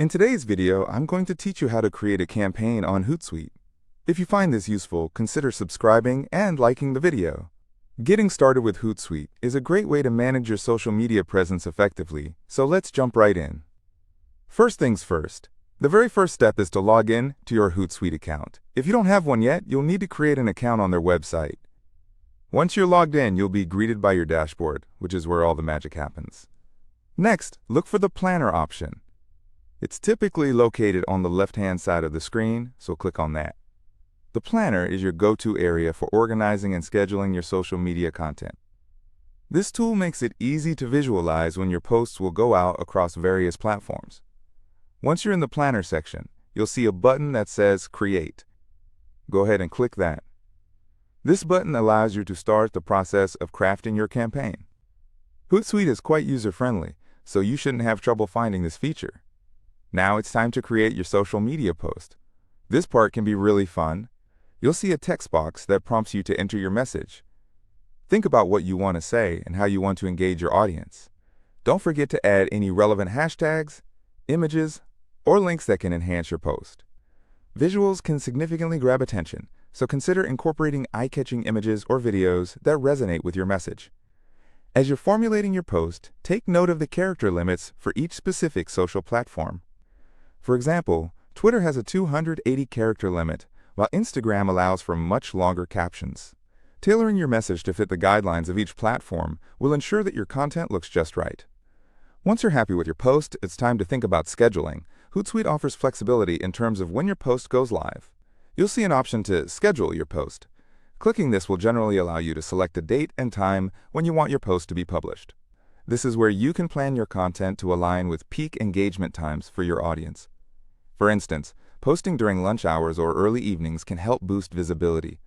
In today's video, I'm going to teach you how to create a campaign on Hootsuite. If you find this useful, consider subscribing and liking the video. Getting started with Hootsuite is a great way to manage your social media presence effectively, so let's jump right in. First things first, the very first step is to log in to your Hootsuite account. If you don't have one yet, you'll need to create an account on their website. Once you're logged in, you'll be greeted by your dashboard, which is where all the magic happens. Next, look for the Planner option. It's typically located on the left-hand side of the screen, so click on that. The Planner is your go-to area for organizing and scheduling your social media content. This tool makes it easy to visualize when your posts will go out across various platforms. Once you're in the Planner section, you'll see a button that says Create. Go ahead and click that. This button allows you to start the process of crafting your campaign. Hootsuite is quite user-friendly, so you shouldn't have trouble finding this feature. Now it's time to create your social media post. This part can be really fun. You'll see a text box that prompts you to enter your message. Think about what you want to say and how you want to engage your audience. Don't forget to add any relevant hashtags, images, or links that can enhance your post. Visuals can significantly grab attention, so consider incorporating eye-catching images or videos that resonate with your message. As you're formulating your post, take note of the character limits for each specific social platform. For example, Twitter has a 280-character limit, while Instagram allows for much longer captions. Tailoring your message to fit the guidelines of each platform will ensure that your content looks just right. Once you're happy with your post, it's time to think about scheduling. Hootsuite offers flexibility in terms of when your post goes live. You'll see an option to schedule your post. Clicking this will generally allow you to select a date and time when you want your post to be published. This is where you can plan your content to align with peak engagement times for your audience. For instance, posting during lunch hours or early evenings can help boost visibility.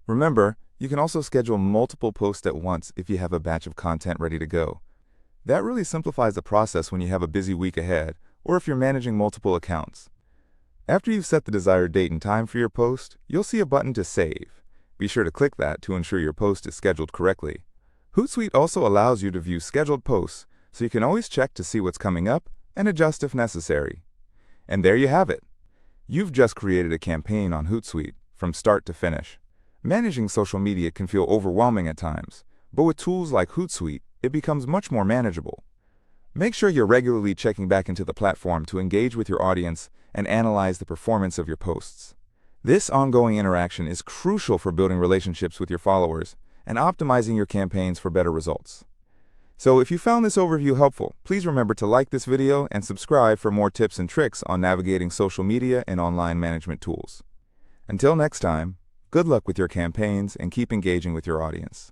Remember, you can also schedule multiple posts at once if you have a batch of content ready to go. That really simplifies the process when you have a busy week ahead or if you're managing multiple accounts. After you've set the desired date and time for your post, you'll see a button to save. Be sure to click that to ensure your post is scheduled correctly. Hootsuite also allows you to view scheduled posts, so you can always check to see what's coming up and adjust if necessary. And there you have it. You've just created a campaign on Hootsuite from start to finish. Managing social media can feel overwhelming at times, but with tools like Hootsuite, it becomes much more manageable. Make sure you're regularly checking back into the platform to engage with your audience and analyze the performance of your posts. This ongoing interaction is crucial for building relationships with your followers and optimizing your campaigns for better results. So if you found this overview helpful, please remember to like this video and subscribe for more tips and tricks on navigating social media and online management tools. Until next time, good luck with your campaigns and keep engaging with your audience.